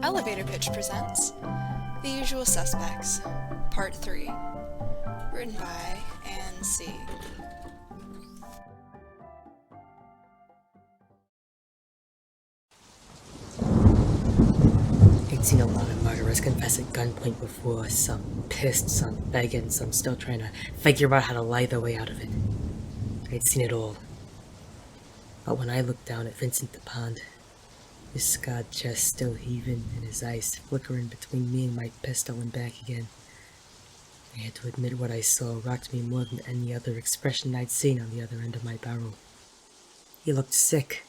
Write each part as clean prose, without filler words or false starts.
Elevator Pitch presents The Usual Suspects, Part 3, written by Anne C. I'd seen a lot of murderers confess at gunpoint before, some pissed, some begging, some still trying to figure out how to lie their way out of it. I'd seen it all. But when I looked down at Vincent Dupont, his scarred chest still heaving and his eyes flickering between me and my pistol and back again, I had to admit what I saw rocked me more than any other expression I'd seen on the other end of my barrel. He looked sick.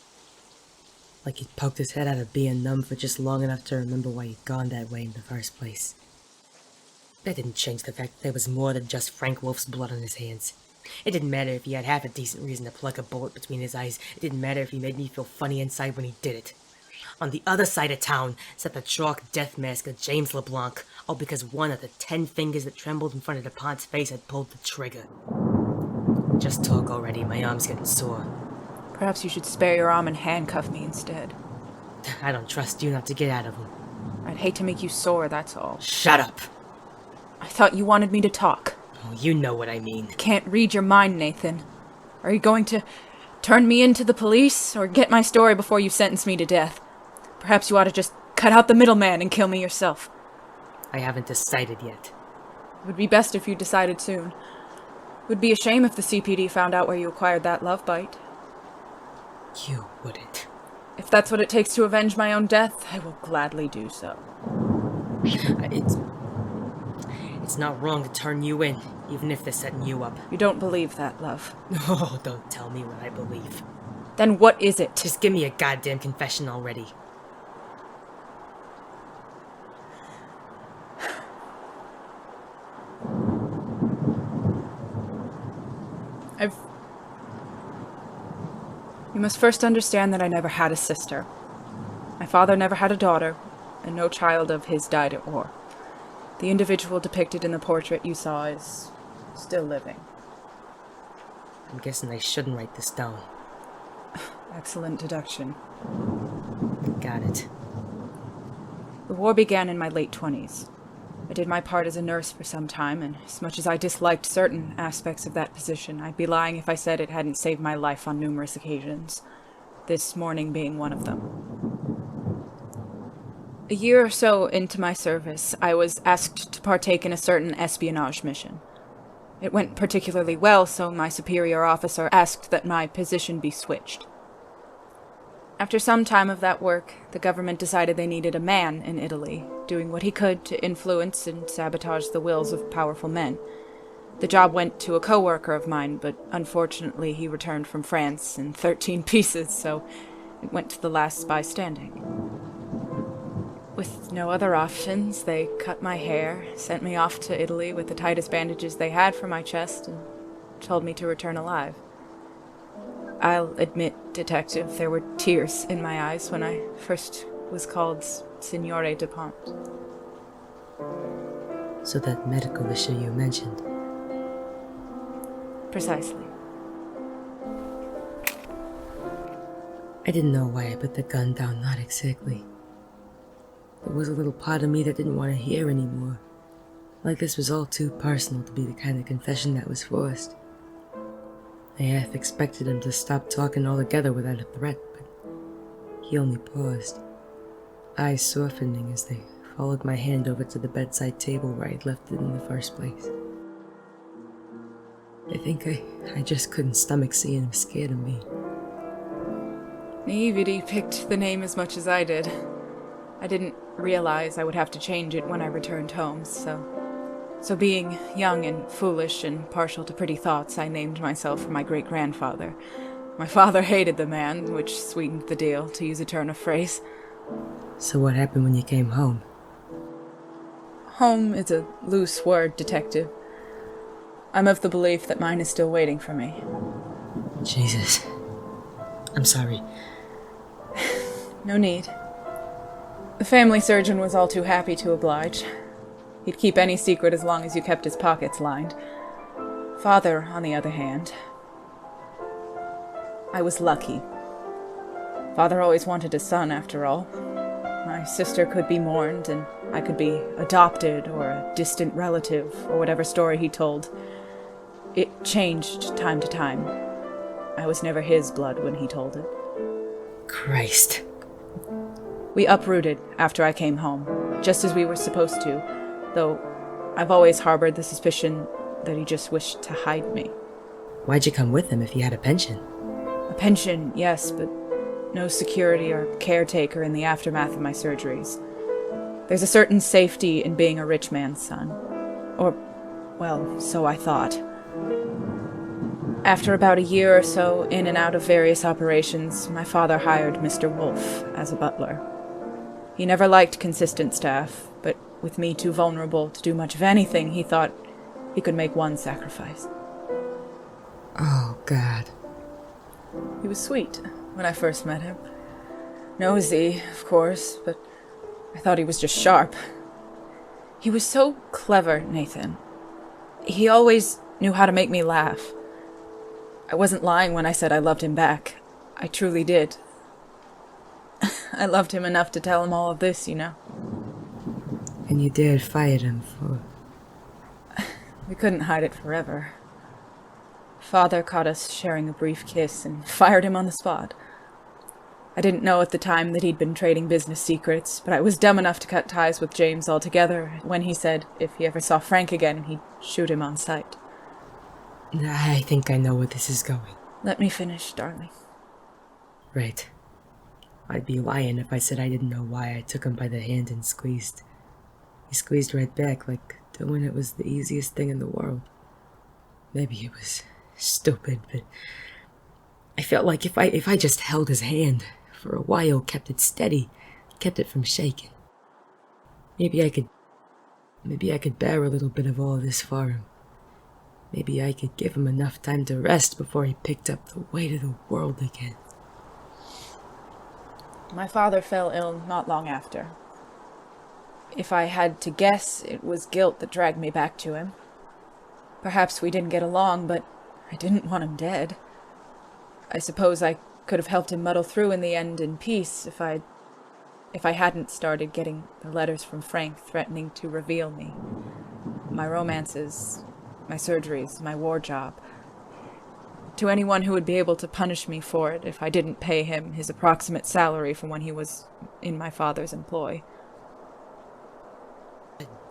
Like he'd poked his head out of being numb for just long enough to remember why he'd gone that way in the first place. That didn't change the fact that there was more than just Frank Wolf's blood on his hands. It didn't matter if he had half a decent reason to plug a bullet between his eyes. It didn't matter if he made me feel funny inside when he did it. On the other side of town sat the chalk death mask of James LeBlanc, all because one of the 10 fingers that trembled in front of DuPont's face had pulled the trigger. Just talk already, my arm's getting sore. Perhaps you should spare your arm and handcuff me instead. I don't trust you not to get out of him. I'd hate to make you sore, that's all. Shut up! I thought you wanted me to talk. Oh, you know what I mean. I can't read your mind, Nathan. Are you going to turn me into the police, or get my story before you sentence me to death? Perhaps you ought to just cut out the middleman and kill me yourself. I haven't decided yet. It would be best if you decided soon. It would be a shame if the CPD found out where you acquired that love bite. You wouldn't. If that's what it takes to avenge my own death, I will gladly do so. It's not wrong to turn you in, even if they're setting you up. You don't believe that, love. Oh, don't tell me what I believe. Then what is it? Just give me a goddamn confession already. You must first understand that I never had a sister. My father never had a daughter, and no child of his died at war. The individual depicted in the portrait you saw is still living. I'm guessing I shouldn't write this down. Excellent deduction. Got it. The war began in my late 20s. I did my part as a nurse for some time, and as much as I disliked certain aspects of that position, I'd be lying if I said it hadn't saved my life on numerous occasions, this morning being one of them. A year or so into my service, I was asked to partake in a certain espionage mission. It went particularly well, so my superior officer asked that my position be switched. After some time of that work, the government decided they needed a man in Italy, doing what he could to influence and sabotage the wills of powerful men. The job went to a co-worker of mine, but unfortunately he returned from France in 13 pieces, so it went to the last spy standing. With no other options, they cut my hair, sent me off to Italy with the tightest bandages they had for my chest, and told me to return alive. I'll admit, Detective, there were tears in my eyes when I first was called Signore Dupont. So that medical issue you mentioned. Precisely. I didn't know why I put the gun down, not exactly. There was a little part of me that didn't want to hear anymore. Like this was all too personal to be the kind of confession that was forced. I half expected him to stop talking altogether without a threat, but he only paused, eyes softening as they followed my hand over to the bedside table where I'd left it in the first place. I think I just couldn't stomach seeing him scared of me. Naivety picked the name as much as I did. I didn't realize I would have to change it when I returned home, So being young and foolish and partial to pretty thoughts, I named myself for my great-grandfather. My father hated the man, which sweetened the deal, to use a turn of phrase. So what happened when you came home? Home is a loose word, Detective. I'm of the belief that mine is still waiting for me. Jesus. I'm sorry. No need. The family surgeon was all too happy to oblige. He'd keep any secret as long as you kept his pockets lined. Father, on the other hand, I was lucky. Father always wanted a son, after all. My sister could be mourned, and I could be adopted or a distant relative, or whatever story he told. It changed time to time. I was never his blood when he told it. Christ. We uprooted after I came home, just as we were supposed to, though I've always harbored the suspicion that he just wished to hide me. Why'd you come with him if you had a pension? A pension, yes, but no security or caretaker in the aftermath of my surgeries. There's a certain safety in being a rich man's son. Or, well, so I thought. After about a year or so, in and out of various operations, my father hired Mr. Wolfe as a butler. He never liked consistent staff, but with me too vulnerable to do much of anything, he thought he could make one sacrifice. Oh, God. He was sweet when I first met him. Nosy, of course, but I thought he was just sharp. He was so clever, Nathan. He always knew how to make me laugh. I wasn't lying when I said I loved him back. I truly did. I loved him enough to tell him all of this, you know. And you dared fight him for... We couldn't hide it forever. Father caught us sharing a brief kiss and fired him on the spot. I didn't know at the time that he'd been trading business secrets, but I was dumb enough to cut ties with James altogether when he said if he ever saw Frank again, he'd shoot him on sight. I think I know where this is going. Let me finish, darling. Right. I'd be lying if I said I didn't know why I took him by the hand and squeezed. He squeezed right back like doing it was the easiest thing in the world. Maybe it was stupid, but I felt like if I just held his hand for a while, kept it steady, kept it from shaking. Maybe I could bear a little bit of all this for him. Maybe I could give him enough time to rest before he picked up the weight of the world again. My father fell ill not long after. If I had to guess, it was guilt that dragged me back to him. Perhaps we didn't get along, but I didn't want him dead. I suppose I could have helped him muddle through in the end in peace if I hadn't started getting the letters from Frank threatening to reveal me. My romances, my surgeries, my war job. To anyone who would be able to punish me for it if I didn't pay him his approximate salary from when he was in my father's employ.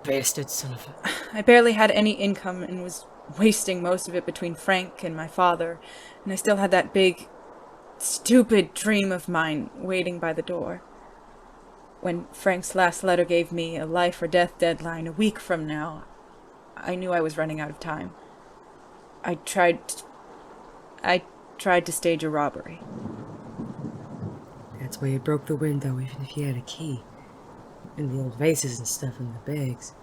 Bastard son of a... I barely had any income and was wasting most of it between Frank and my father, and I still had that big, stupid dream of mine waiting by the door. When Frank's last letter gave me a life or death deadline a week from now, I knew I was running out of time. I tried to stage a robbery. That's why you broke the window, even if you had a key. And the old vases and stuff in the bags.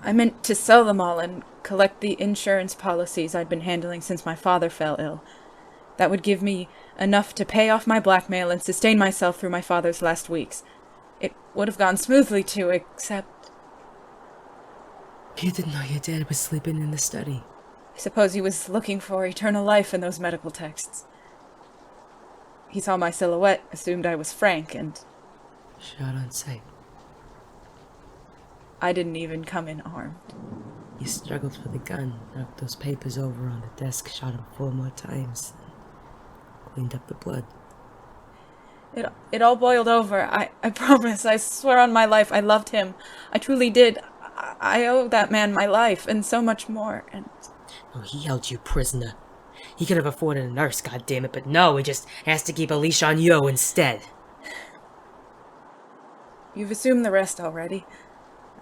I meant to sell them all and collect the insurance policies I'd been handling since my father fell ill. That would give me enough to pay off my blackmail and sustain myself through my father's last weeks. It would have gone smoothly too, except... You didn't know your dad was sleeping in the study. I suppose he was looking for eternal life in those medical texts. He saw my silhouette, assumed I was Frank, and... Shot on sight. I didn't even come in armed. You struggled for the gun, knocked those papers over on the desk, shot him 4 more times, cleaned up the blood. It all boiled over. I promise, I swear on my life, I loved him. I truly did. I owe that man my life, and so much more, and... Oh, he held you prisoner. He could have afforded a nurse, goddammit, but no, he just has to keep a leash on you instead. You've assumed the rest already.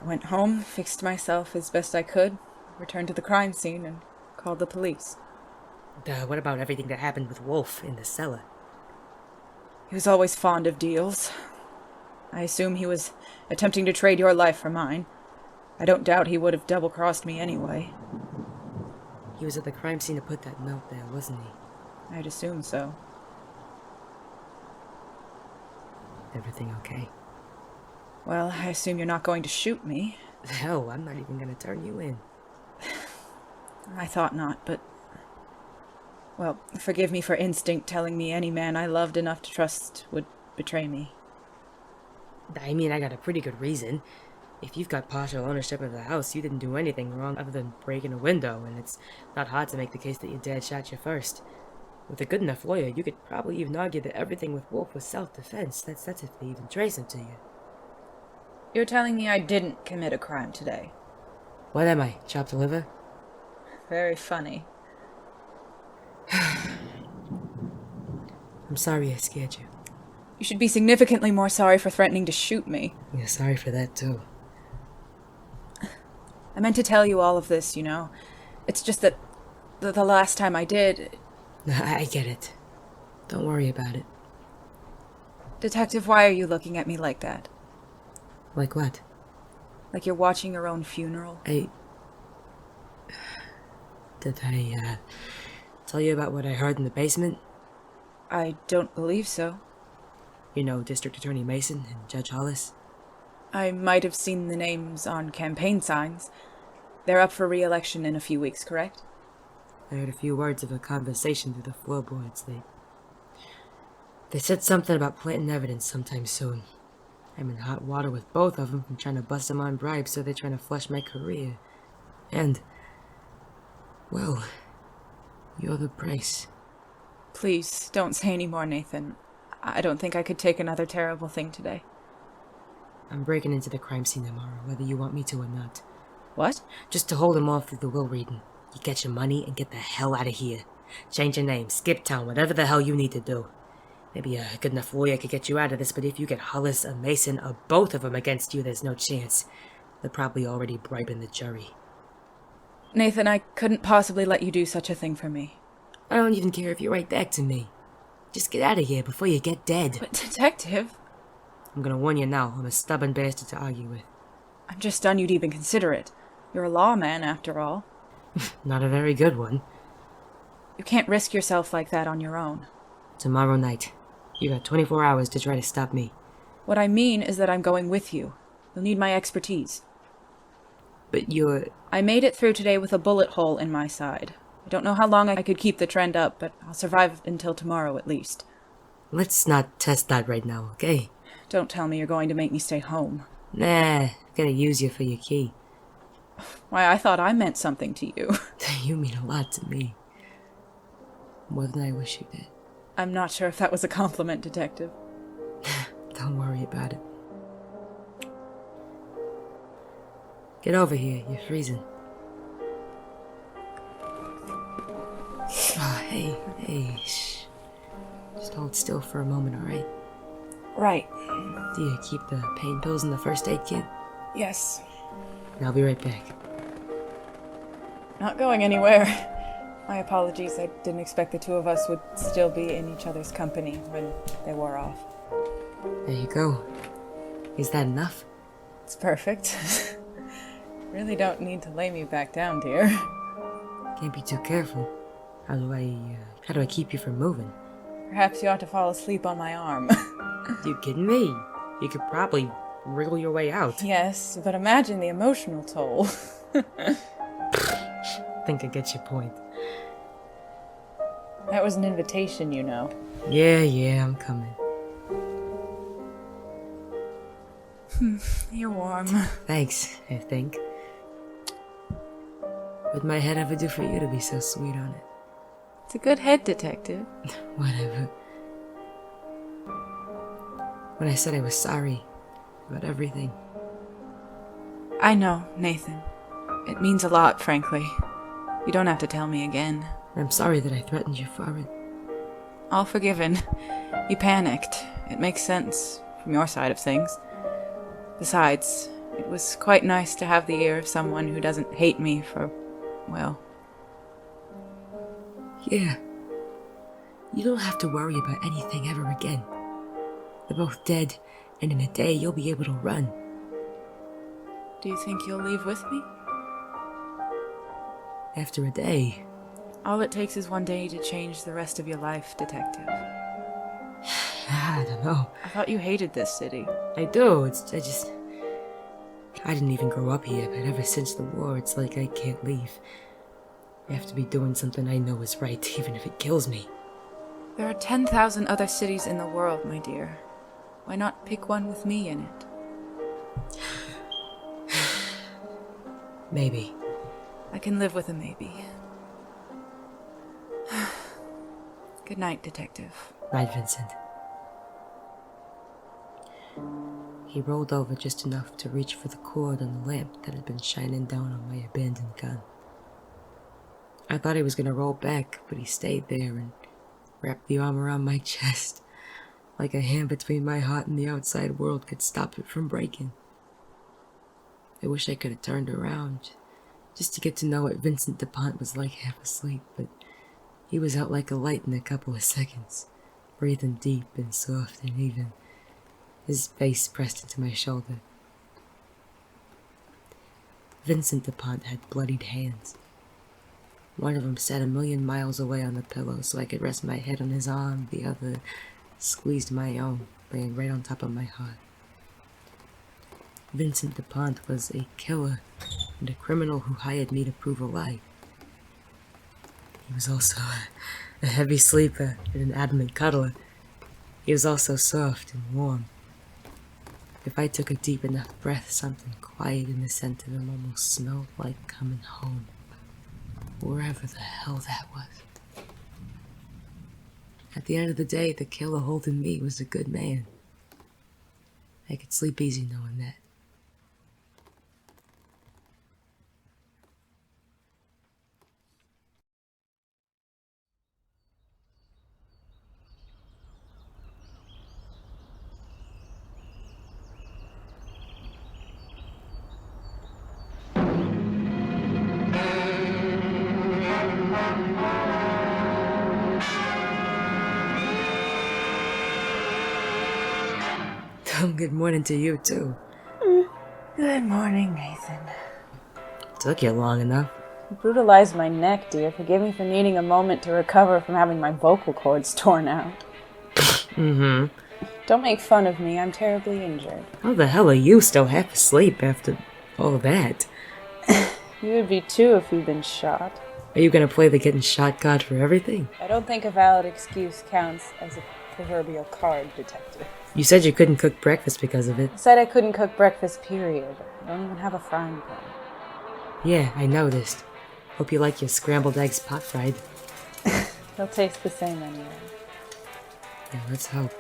I went home, fixed myself as best I could, returned to the crime scene, and called the police. What about everything that happened with Wolfe in the cellar? He was always fond of deals. I assume he was attempting to trade your life for mine. I don't doubt he would have double-crossed me anyway. He was at the crime scene to put that note there, wasn't he? I'd assume so. Everything okay? Well, I assume you're not going to shoot me. Hell, I'm not even gonna turn you in. I thought not, but... Well, forgive me for instinct telling me any man I loved enough to trust would betray me. I mean, I got a pretty good reason. If you've got partial ownership of the house, you didn't do anything wrong other than breaking a window, and it's not hard to make the case that your dad shot you first. With a good enough lawyer, you could probably even argue that everything with Wolf was self-defense. That's if they even trace him to you. You're telling me I didn't commit a crime today? What am I, chopped liver? Very funny. I'm sorry I scared you. You should be significantly more sorry for threatening to shoot me. Yeah, sorry for that, too. I meant to tell you all of this, you know. It's just that the last time I did... I get it. Don't worry about it. Detective, why are you looking at me like that? Like what? Like you're watching your own funeral? Did I, tell you about what I heard in the basement? I don't believe so. You know District Attorney Mason and Judge Hollis? I might have seen the names on campaign signs. They're up for re-election in a few weeks, correct? I heard a few words of a conversation through the floorboards. They said something about planting evidence sometime soon. I'm in hot water with both of them from trying to bust them on bribes, so they're trying to flush my career. And, well, you're the price. Please, don't say any more, Nathan. I don't think I could take another terrible thing today. I'm breaking into the crime scene tomorrow, whether you want me to or not. What? Just to hold him off through the will reading. You get your money and get the hell out of here. Change your name, skip town, whatever the hell you need to do. Maybe a good enough lawyer could get you out of this, but if you get Hollis or Mason or both of them against you, there's no chance. They're probably already bribing the jury. Nathan, I couldn't possibly let you do such a thing for me. I don't even care if you write back to me. Just get out of here before you get dead. But, Detective... I'm gonna warn you now, I'm a stubborn bastard to argue with. I'm just stunned you'd even consider it. You're a lawman, after all. Not a very good one. You can't risk yourself like that on your own. Tomorrow night. You got 24 hours to try to stop me. What I mean is that I'm going with you. You'll need my expertise. But you're... I made it through today with a bullet hole in my side. I don't know how long I could keep the trend up, but I'll survive until tomorrow at least. Let's not test that right now, okay? Don't tell me you're going to make me stay home. Nah, I'm gonna use you for your key. Why, I thought I meant something to you. You mean a lot to me. More than I wish you did. I'm not sure if that was a compliment, Detective. Don't worry about it. Get over here, you're freezing. Oh, hey, shh. Just hold still for a moment, alright? Right. Do you keep the pain pills in the first aid kit? Yes. I'll be right back. Not going anywhere. My apologies, I didn't expect the two of us would still be in each other's company when they wore off. There you go. Is that enough? It's perfect. Really don't need to lay me back down, dear. Can't be too careful. How do I keep you from moving? Perhaps you ought to fall asleep on my arm. You kidding me? You could probably wriggle your way out. Yes, but imagine the emotional toll. Think I get your point. That was an invitation, you know. Yeah, I'm coming. You're warm. Thanks, I think. What'd my head ever do for you to be so sweet on it? It's a good head, Detective. Whatever. When I said I was sorry about everything. I know, Nathan. It means a lot, frankly. You don't have to tell me again. I'm sorry that I threatened you for it. All forgiven. You panicked. It makes sense, from your side of things. Besides, it was quite nice to have the ear of someone who doesn't hate me for, well... Yeah. You don't have to worry about anything ever again. They're both dead, and in a day you'll be able to run. Do you think you'll leave with me? After a day. All it takes is one day to change the rest of your life, Detective. I don't know. I thought you hated this city. I do, I didn't even grow up here, but ever since the war, it's like I can't leave. I have to be doing something I know is right, even if it kills me. There are 10,000 other cities in the world, my dear. Why not pick one with me in it? Maybe. I can live with a maybe. Good night, Detective. Right, Vincent. He rolled over just enough to reach for the cord on the lamp that had been shining down on my abandoned gun. I thought he was gonna roll back, but he stayed there and wrapped the arm around my chest, like a hand between my heart and the outside world could stop it from breaking. I wish I could have turned around, just to get to know what Vincent Dupont was like half asleep, but he was out like a light in a couple of seconds, breathing deep and soft and even, his face pressed into my shoulder. Vincent Dupont had bloodied hands. One of them sat 1,000,000 miles away on the pillow so I could rest my head on his arm, the other squeezed my own, laying right on top of my heart. Vincent Dupont was a killer and a criminal who hired me to prove a lie. He was also a heavy sleeper and an adamant cuddler. He was also soft and warm. If I took a deep enough breath, something quiet in the scent of him almost smelled like coming home. Wherever the hell that was. At the end of the day, the killer holding me was a good man. I could sleep easy knowing that. Good morning to you, too. Good morning, Nathan. Took you long enough. You brutalized my neck, dear. Forgive me for needing a moment to recover from having my vocal cords torn out. Mm-hmm. Don't make fun of me. I'm terribly injured. How the hell are you still half asleep after all that? You would be too if you'd been shot. Are you gonna play the getting shot card for everything? I don't think a valid excuse counts as a proverbial card, Detective. You said you couldn't cook breakfast because of it. I said I couldn't cook breakfast, period. I don't even have a frying pan. Yeah, I noticed. Hope you like your scrambled eggs pot fried. They'll taste the same anyway. Yeah, let's hope.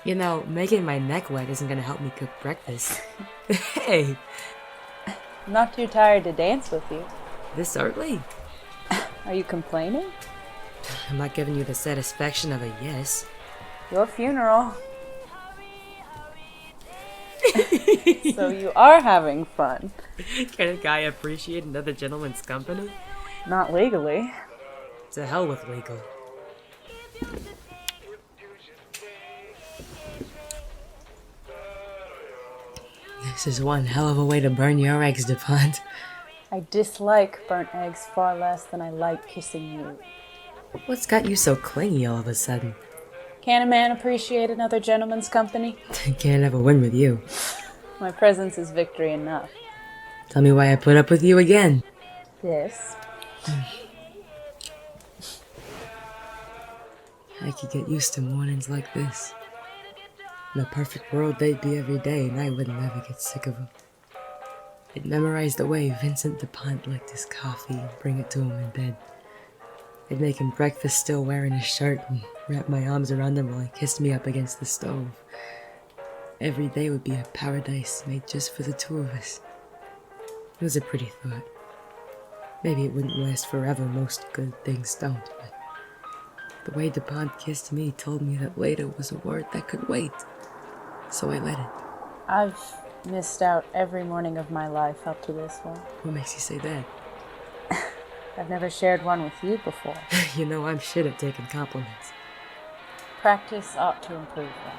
You know, making my neck wet isn't gonna help me cook breakfast. Hey! I'm not too tired to dance with you. This early? Are you complaining? I'm not giving you the satisfaction of a yes. Your funeral. So you are having fun. Can a guy appreciate another gentleman's company? Not legally. To hell with legal. This is one hell of a way to burn your eggs, Dupont. I dislike burnt eggs far less than I like kissing you. What's got you so clingy all of a sudden? Can a man appreciate another gentleman's company? Can't ever win with you. My presence is victory enough. Tell me why I put up with you again. This. I could get used to mornings like this. In a perfect world, they'd be every day, and I wouldn't ever get sick of them. I'd memorize the way Vincent Dupont liked his coffee and bring it to him in bed. I'd make him breakfast still wearing his shirt and wrap my arms around him while he kissed me up against the stove. Every day would be a paradise made just for the two of us. It was a pretty thought. Maybe it wouldn't last forever, most good things don't, but the way Dupont kissed me told me that later was a word that could wait. So I let it. I've missed out every morning of my life up to this one. What makes you say that? I've never shared one with you before. You know, I'm shit at taking compliments. Practice ought to improve that.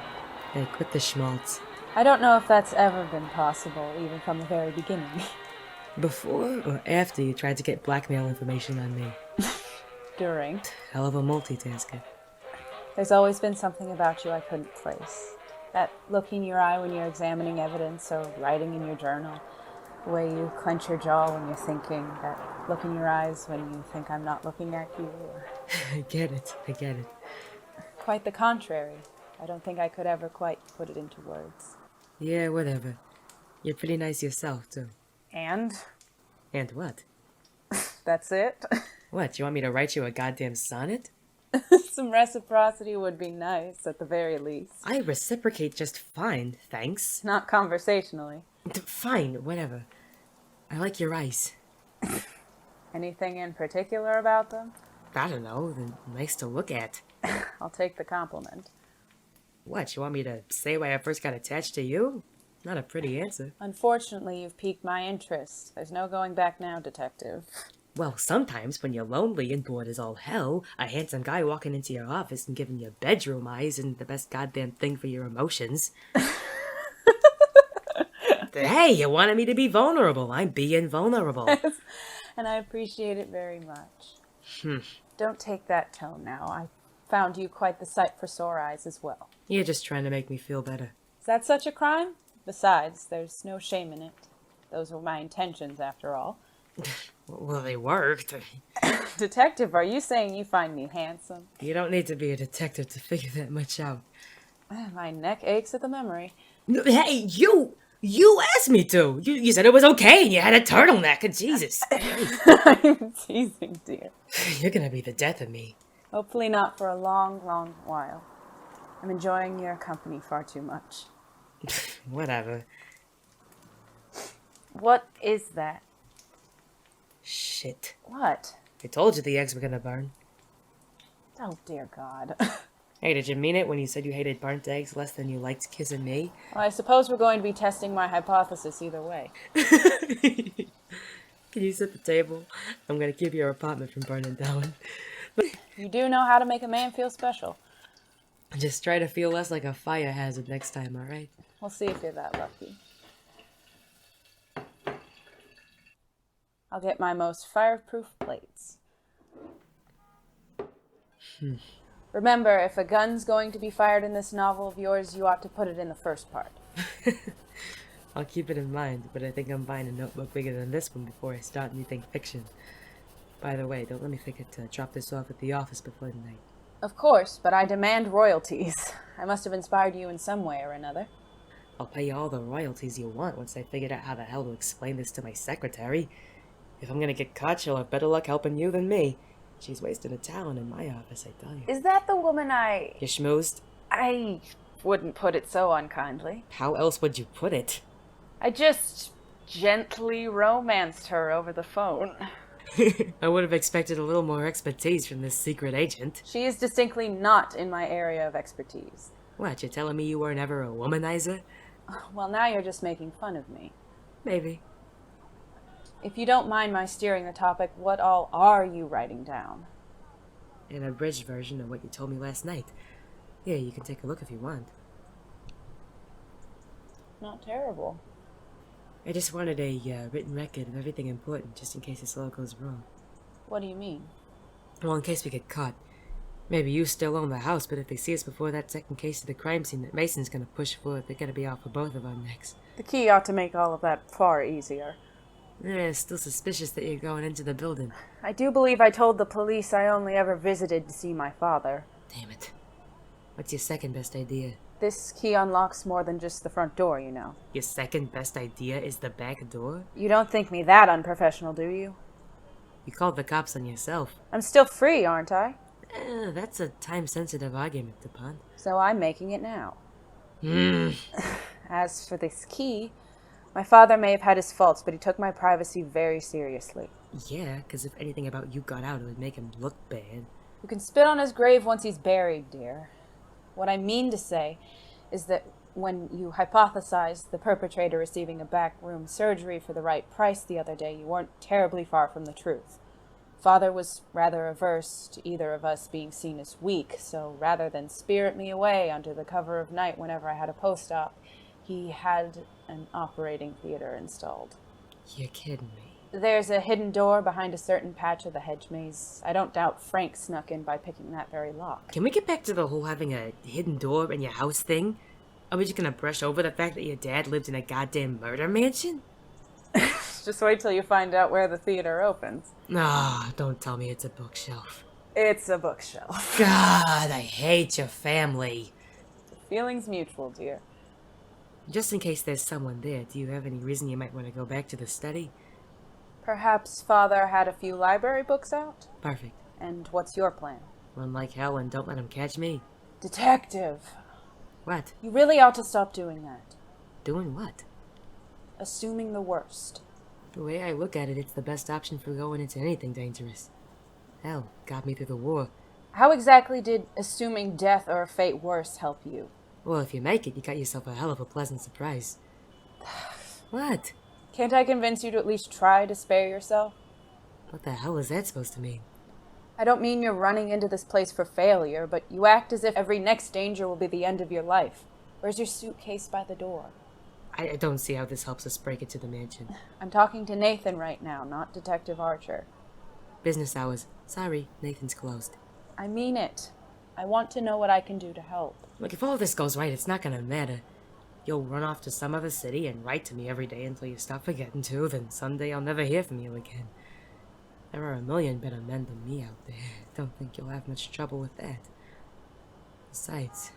Hey, quit the schmaltz. I don't know if that's ever been possible, even from the very beginning. Before or after you tried to get blackmail information on me? During. Hell of a multitasker. There's always been something about you I couldn't place. That look in your eye when you're examining evidence or writing in your journal. The way you clench your jaw when you're thinking. That look in your eyes when you think I'm not looking at you. I get it. Quite the contrary. I don't think I could ever quite put it into words. Yeah, whatever. You're pretty nice yourself, too. And? And what? That's it? What, you want me to write you a goddamn sonnet? Some reciprocity would be nice, at the very least. I reciprocate just fine, thanks. Not conversationally. Fine, whatever. I like your eyes. Anything in particular about them? I don't know, they're nice to look at. I'll take the compliment. What, you want me to say why I first got attached to you? Not a pretty answer. Unfortunately, you've piqued my interest. There's no going back now, detective. Well, sometimes when you're lonely and bored as all hell, a handsome guy walking into your office and giving you bedroom eyes isn't the best goddamn thing for your emotions. Hey, you wanted me to be vulnerable. I'm being vulnerable. And I appreciate it very much. Don't take that tone now. I found you quite the sight for sore eyes as well. You're just trying to make me feel better. Is that such a crime? Besides, there's no shame in it. Those were my intentions, after all. Well, they worked. Detective, are you saying you find me handsome? You don't need to be a detective to figure that much out. My neck aches at the memory. Hey, you asked me to. You said it was okay and you had a turtleneck. Jesus. I'm teasing, dear. You're gonna be the death of me. Hopefully not for a long, long while. I'm enjoying your company far too much. Whatever. What is that? Shit. What? I told you the eggs were gonna burn. Oh, dear God. Hey, did you mean it when you said you hated burnt eggs less than you liked kissing me? Well, I suppose we're going to be testing my hypothesis either way. Can you set the table? I'm gonna keep your apartment from burning down. You do know how to make a man feel special. Just try to feel less like a fire hazard next time, alright? We'll see if you're that lucky. I'll get my most fireproof plates. Remember, if a gun's going to be fired in this novel of yours, you ought to put it in the first part. I'll keep it in mind, but I think I'm buying a notebook bigger than this one before I start anything fiction. By the way, don't let me forget to drop this off at the office before the night. Of course, but I demand royalties. I must have inspired you in some way or another. I'll pay you all the royalties you want once I figured out how the hell to explain this to my secretary. If I'm gonna get caught, she'll have better luck helping you than me. She's wasting a talent in my office, I tell you. Is that the woman You schmoozed? I wouldn't put it so unkindly. How else would you put it? I just gently romanced her over the phone. I would have expected a little more expertise from this secret agent. She is distinctly not in my area of expertise. What, you're telling me you were never a womanizer? Well, now you're just making fun of me. Maybe. If you don't mind my steering the topic, what all are you writing down? An abridged version of what you told me last night. Yeah, you can take a look if you want. Not terrible. I just wanted a written record of everything important, just in case this all goes wrong. What do you mean? Well, in case we get caught. Maybe you still own the house, but if they see us before that second case of the crime scene that Mason's gonna push for, they're gonna be out for both of our necks. The key ought to make all of that far easier. It's still suspicious that you're going into the building. I do believe I told the police I only ever visited to see my father. Damn it. What's your second best idea? This key unlocks more than just the front door, you know. Your second best idea is the back door? You don't think me that unprofessional, do you? You called the cops on yourself. I'm still free, aren't I? That's a time-sensitive argument, Dupont. So I'm making it now. Hmm. As for this key, my father may have had his faults, but he took my privacy very seriously. Yeah, because if anything about you got out, it would make him look bad. You can spit on his grave once he's buried, dear. What I mean to say is that when you hypothesized the perpetrator receiving a backroom surgery for the right price the other day, you weren't terribly far from the truth. Father was rather averse to either of us being seen as weak, so rather than spirit me away under the cover of night whenever I had a post-op, he had an operating theater installed. You're kidding me. There's a hidden door behind a certain patch of the hedge maze. I don't doubt Frank snuck in by picking that very lock. Can we get back to the whole having a hidden door in your house thing? Are we just gonna brush over the fact that your dad lived in a goddamn murder mansion? Just wait till you find out where the theater opens. No, don't tell me it's a bookshelf. It's a bookshelf. God, I hate your family. Feelings mutual, dear. Just in case there's someone there, do you have any reason you might want to go back to the study? Perhaps Father had a few library books out? Perfect. And what's your plan? Run like hell and don't let him catch me. Detective! What? You really ought to stop doing that. Doing what? Assuming the worst. The way I look at it, it's the best option for going into anything dangerous. Hell, got me through the war. How exactly did assuming death or a fate worse help you? Well, if you make it, you got yourself a hell of a pleasant surprise. What? Can't I convince you to at least try to spare yourself? What the hell is that supposed to mean? I don't mean you're running into this place for failure, but you act as if every next danger will be the end of your life. Where's your suitcase by the door? I don't see how this helps us break into the mansion. I'm talking to Nathan right now, not Detective Archer. Business hours. Sorry, Nathan's closed. I mean it. I want to know what I can do to help. Look, if all this goes right, it's not gonna matter. You'll run off to some other city and write to me every day until you stop forgetting to, then someday I'll never hear from you again. There are a million better men than me out there. Don't think you'll have much trouble with that. Besides,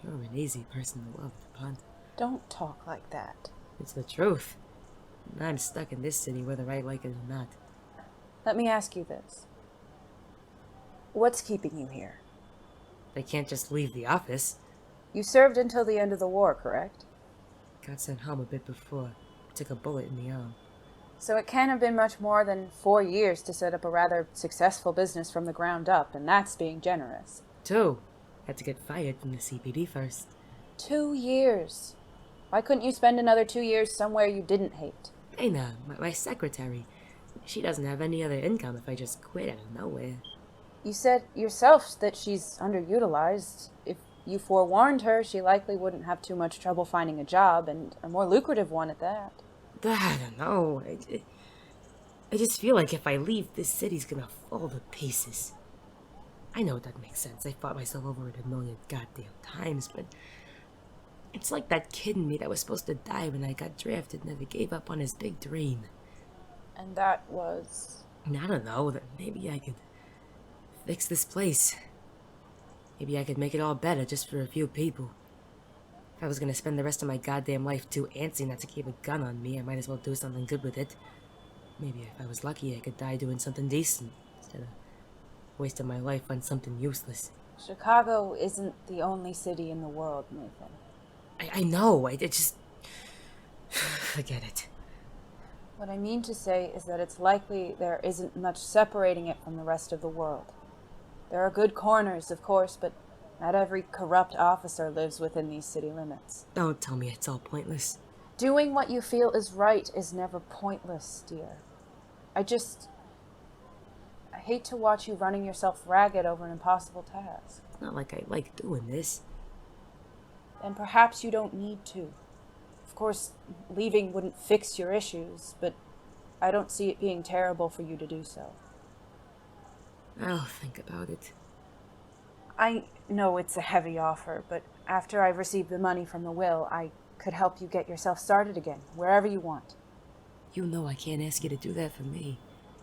you're an easy person to love, Dupont. Don't talk like that. It's the truth. I'm stuck in this city whether I like it or not. Let me ask you this. What's keeping you here? I can't just leave the office. You served until the end of the war, correct? Got sent home a bit before. Took a bullet in the arm. So it can't have been much more than 4 years to set up a rather successful business from the ground up, and that's being generous. 2. Had to get fired from the CPD first. 2 years. Why couldn't you spend another 2 years somewhere you didn't hate? Dana, my secretary. She doesn't have any other income if I just quit out of nowhere. You said yourself that she's underutilized. If you forewarned her, she likely wouldn't have too much trouble finding a job, and a more lucrative one at that. I don't know. I just feel like if I leave, this city's gonna fall to pieces. I know it doesn't make sense. I fought myself over it a million goddamn times, but it's like that kid in me that was supposed to die when I got drafted never gave up on his big dream. And that was... I don't know, that maybe I could fix this place. Maybe I could make it all better just for a few people. If I was gonna spend the rest of my goddamn life too antsy not to keep a gun on me, I might as well do something good with it. Maybe if I was lucky, I could die doing something decent, instead of wasting my life on something useless. Chicago isn't the only city in the world, Nathan. I know, I just... forget it. What I mean to say is that it's likely there isn't much separating it from the rest of the world. There are good corners, of course, but not every corrupt officer lives within these city limits. Don't tell me it's all pointless. Doing what you feel is right is never pointless, dear. I hate to watch you running yourself ragged over an impossible task. It's not like I like doing this. And perhaps you don't need to. Of course, leaving wouldn't fix your issues, but I don't see it being terrible for you to do so. I'll think about it. I know it's a heavy offer, but after I've received the money from the will, I could help you get yourself started again, wherever you want. You know I can't ask you to do that for me.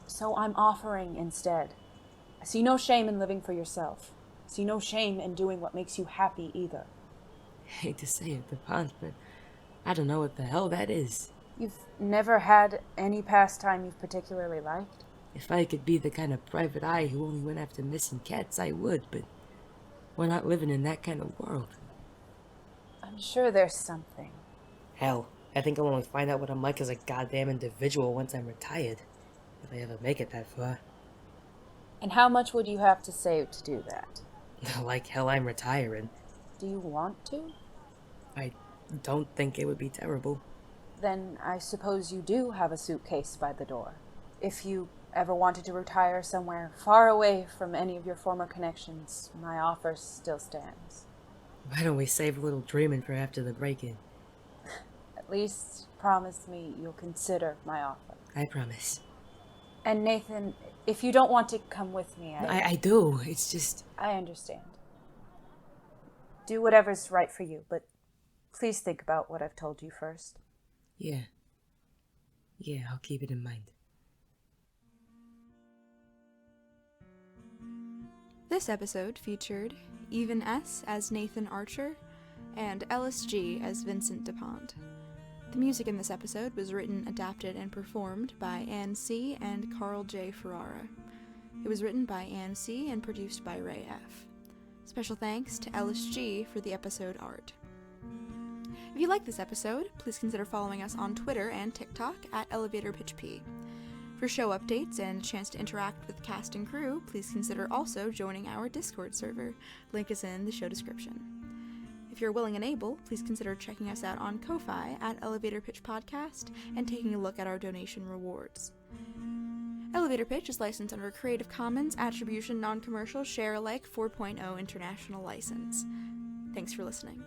So I'm offering instead. I see no shame in living for yourself. I see no shame in doing what makes you happy either. Hate to say it, Dupont, but I don't know what the hell that is. You've never had any pastime you've particularly liked? If I could be the kind of private eye who only went after missing cats, I would, but we're not living in that kind of world. I'm sure there's something. Hell, I think I'll only find out what I'm like as a goddamn individual once I'm retired. If I ever make it that far. And how much would you have to save to do that? Like hell, I'm retiring. Do you want to? I don't think it would be terrible. Then I suppose you do have a suitcase by the door. If you ever wanted to retire somewhere far away from any of your former connections, my offer still stands. Why don't we save a little dreaming for after the break-in? At least promise me you'll consider my offer. I promise. And Nathan, if you don't want to come with me, I do. It's just... I understand. Do whatever's right for you, but please think about what I've told you first. Yeah. Yeah, I'll keep it in mind. This episode featured Even S as Nathan Archer and Ellis G as Vincent Dupont. The music in this episode was written, adapted, and performed by Anne C. and Carl J Ferrara. It was written by Anne C. and produced by Rae F. Special thanks to Ellis G. for the episode art. If you like this episode, please consider following us on Twitter and TikTok at ElevatorPitchP. For show updates and a chance to interact with the cast and crew, please consider also joining our Discord server. Link is in the show description. If you're willing and able, please consider checking us out on Ko-Fi at Elevator Pitch Podcast and taking a look at our donation rewards. Elevator Pitch is licensed under a Creative Commons Attribution Non-Commercial Share-alike 4.0 International License. Thanks for listening.